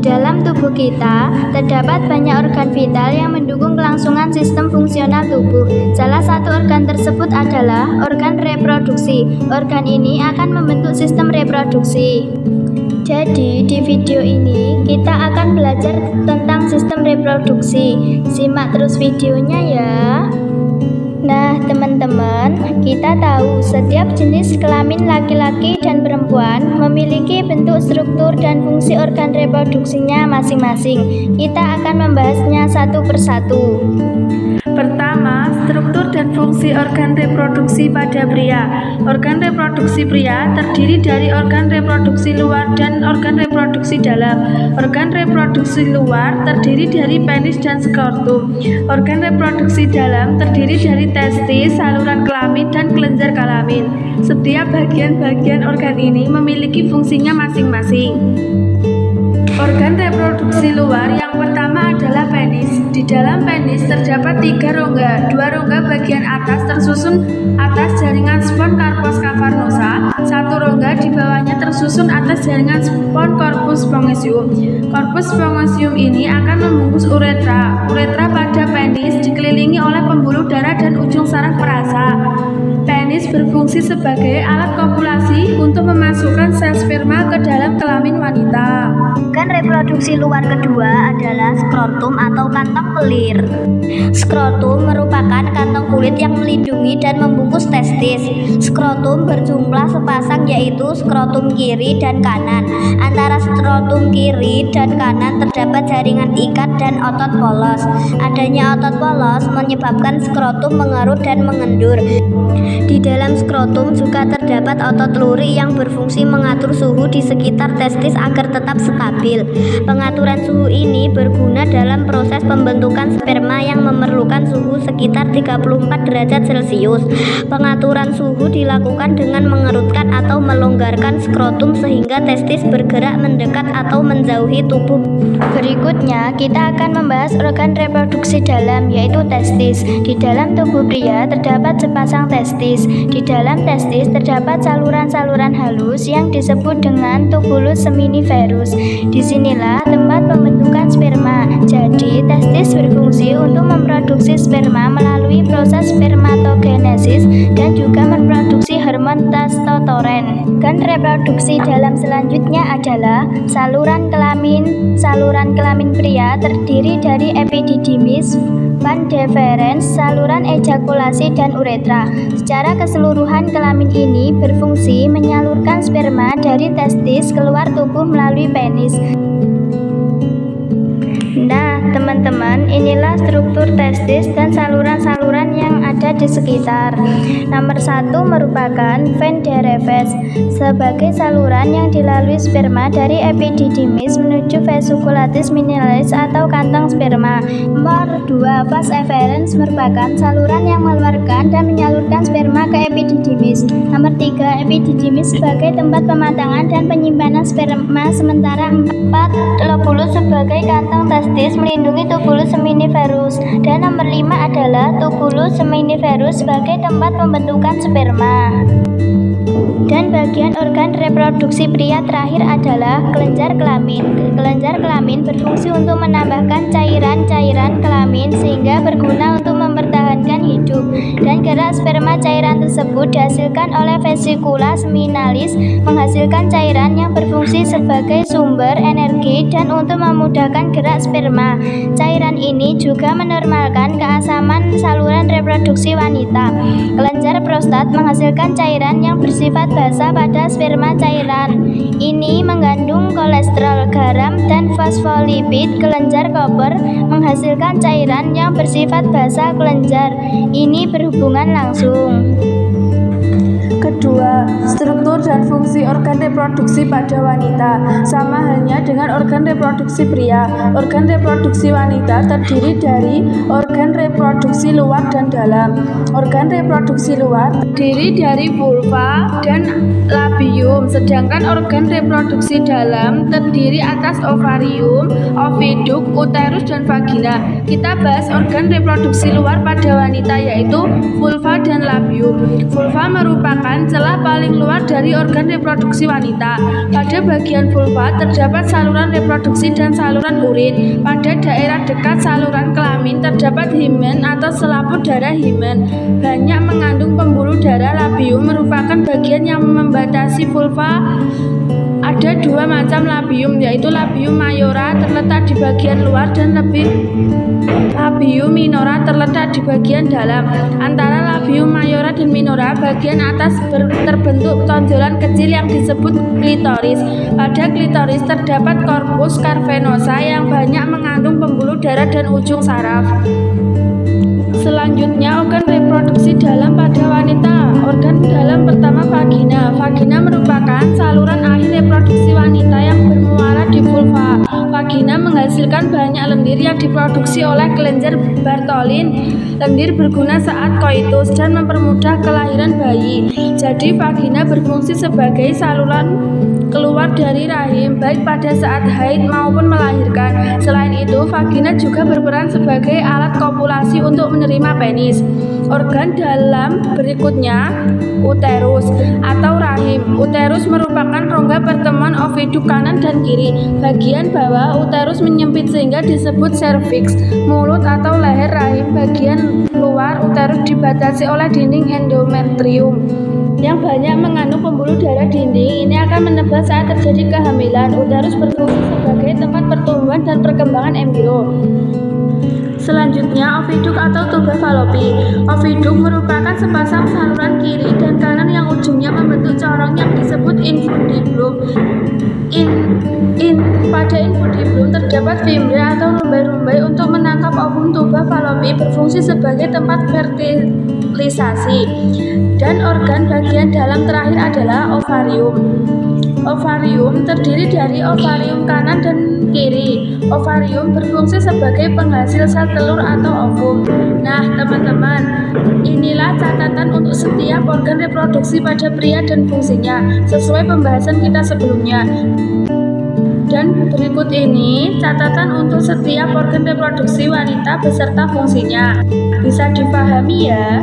dalam tubuh kita, terdapat banyak organ vital yang mendukung kelangsungan sistem fungsional tubuh. Salah satu organ tersebut adalah organ reproduksi. Organ ini akan membentuk sistem reproduksi. Jadi, di video ini kita akan belajar tentang sistem reproduksi. Simak terus videonya ya. Nah, teman-teman, kita tahu setiap jenis kelamin laki-laki dan perempuan memiliki bentuk, struktur, dan fungsi organ reproduksinya masing-masing. Kita akan membahasnya satu persatu. Pertama, struktur dan fungsi organ reproduksi pada pria. Organ reproduksi pria terdiri dari organ reproduksi luar dan organ reproduksi dalam. Organ reproduksi luar terdiri dari penis dan skrotum. Organ reproduksi dalam terdiri dari testis, saluran kelamin, dan kelenjar kelamin. Setiap bagian-bagian organ ini memiliki fungsinya masing-masing. Organ reproduksi luar yang pertama adalah penis. Di dalam penis terdapat 3 rongga. 2 rongga bagian atas tersusun atas jaringan spons carpus cavernosa. 1 rongga di bawahnya tersusun atas jaringan spons corpus spongiosum. Corpus spongiosum ini akan membungkus uretra. Uretra pada penis dikelilingi oleh pembuluh darah dan ujung saraf perasa. Penis berfungsi sebagai alat kopulasi untuk memasukkan sel sperma ke dalam kelamin wanita. Organ reproduksi luar kedua adalah skrotum atau kantong pelir. Skrotum merupakan kantong kulit yang melindungi dan membungkus testis. Skrotum berjumlah sepasang, yaitu skrotum kiri dan kanan. Antara skrotum kiri dan kanan terdapat jaringan ikat dan otot polos. Adanya otot polos menyebabkan skrotum mengerut dan mengendur. Di dalam skrotum juga terdapat otot luri yang berfungsi mengatur suhu di sekitar testis agar tetap stabil. Pengaturan suhu ini berguna dalam proses pembentukan sperma yang memerlukan suhu sekitar 34 derajat Celcius. Pengaturan suhu dilakukan dengan mengerutkan atau melonggarkan skrotum sehingga testis bergerak mendekat atau menjauhi tubuh. Berikutnya, kita akan membahas organ reproduksi dalam, yaitu testis. Di dalam tubuh pria terdapat sepasang testis. Di dalam testis terdapat saluran-saluran halus yang disebut dengan tubulus seminiferus. Disinilah tempat pembentukan sperma. Jadi, testis berfungsi untuk memproduksi sperma melalui proses spermatogenesis dan juga memproduksi hormon testosteron. Organ reproduksi dalam selanjutnya adalah saluran kelamin. Saluran kelamin pria terdiri dari epididymis, van deferens, saluran ejakulasi, dan uretra. Secara keseluruhan kelamin ini berfungsi menyalurkan sperma dari testis keluar tubuh melalui penis. Nah, teman-teman, inilah struktur testis dan saluran-saluran yang ada di sekitar. Nomor 1 merupakan van deferens sebagai saluran yang dilalui sperma dari epididymis menuju vesiculatus minilis atau kantong sperma. Nomor 2 vas efferens merupakan saluran yang mengeluarkan dan menyalurkan sperma ke epididymis. Nomor 3 epididymis sebagai tempat pematangan dan penyimpanan sperma, sementara 4 lobulus sebagai kantong testis melindungi tubulus seminiferus, dan nomor 5 adalah tubulus seminiferus sebagai tempat pembentukan sperma. Dan bagian organ reproduksi pria terakhir adalah kelenjar kelamin. Kelenjar kelamin berfungsi untuk menambahkan cairan-cairan kelamin sehingga berguna untuk mempertahankan hidup. Dan gerak sperma cairan tersebut dihasilkan oleh vesikula seminalis, menghasilkan cairan yang berfungsi sebagai sumber energi dan untuk memudahkan gerak sperma. Cairan ini juga menormalkan keasaman saluran reproduksi wanita. Kelenjar prostat menghasilkan cairan yang bersifat basa pada sperma. Cairan ini mengandung kolesterol, garam, dan fosfolipid. Kelenjar koper menghasilkan cairan yang bersifat basa. Kelenjar ini berhubungan langsung. Kedua, struktur dan fungsi organ reproduksi pada wanita. Sama halnya dengan organ reproduksi pria, organ reproduksi wanita terdiri dari organ reproduksi luar dan dalam. Organ reproduksi luar terdiri dari vulva dan labium, sedangkan organ reproduksi dalam terdiri atas ovarium, oviduk, uterus, dan vagina. Kita bahas organ reproduksi luar pada wanita, yaitu vulva dan labium. Vulva merupakan celah paling luar dari dari organ reproduksi wanita. Pada bagian vulva terdapat saluran reproduksi dan saluran urin. Pada daerah dekat saluran kelamin terdapat himen atau selaput darah himen. Banyak mengandung pembuluh darah. Labium merupakan bagian yang membatasi vulva. Ada dua macam labium, yaitu labium mayora terletak di bagian luar dan labium minora terletak di bagian dalam. Antara labium mayora dan minora, bagian atas terbentuk tonjolan kecil yang disebut klitoris. Pada klitoris terdapat korpus cavernosa yang banyak mengandung pembuluh darah dan ujung saraf. Selanjutnya, organ reproduksi dalam pada wanita. Organ dalam pertama vagina. Vagina merupakan saluran akhir reproduksi wanita yang bermuara di vulva. Vagina menghasilkan banyak lendir yang diproduksi oleh kelenjar Bartholin. Lendir berguna saat koitus dan mempermudah kelahiran bayi. Jadi vagina berfungsi sebagai saluran keluar dari rahim baik pada saat haid maupun melahirkan. Selain itu, vagina juga berperan sebagai alat kopulasi untuk menerima penis. Organ dalam berikutnya, uterus atau rahim. Uterus merupakan rongga pertemuan oviduk kanan dan kiri. Bagian bawah uterus menyempit sehingga disebut serviks. Mulut atau leher rahim bagian luar uterus dibatasi oleh dinding endometrium yang banyak mengandung pembuluh darah. Dinding ini akan menebal saat terjadi kehamilan. Uterus berfungsi sebagai tempat pertumbuhan dan perkembangan embrio. Selanjutnya, oviduk atau tuba falopi. Oviduk merupakan sepasang saluran kiri dan kanan yang ujungnya membentuk corong yang disebut infundibulum. Pada infundibulum terdapat fimbre atau rumbai-rumbai untuk menangkap ovum. Tuba falopi berfungsi sebagai tempat fertilisasi. Dan organ bagian dalam terakhir adalah ovarium. Ovarium terdiri dari ovarium kanan dan kiri. Ovarium berfungsi sebagai penghasil sel telur atau ovum. Nah, teman-teman, inilah catatan untuk setiap organ reproduksi pada pria dan fungsinya, sesuai pembahasan kita sebelumnya. Dan berikut ini catatan untuk setiap organ reproduksi wanita beserta fungsinya. Bisa dipahami ya?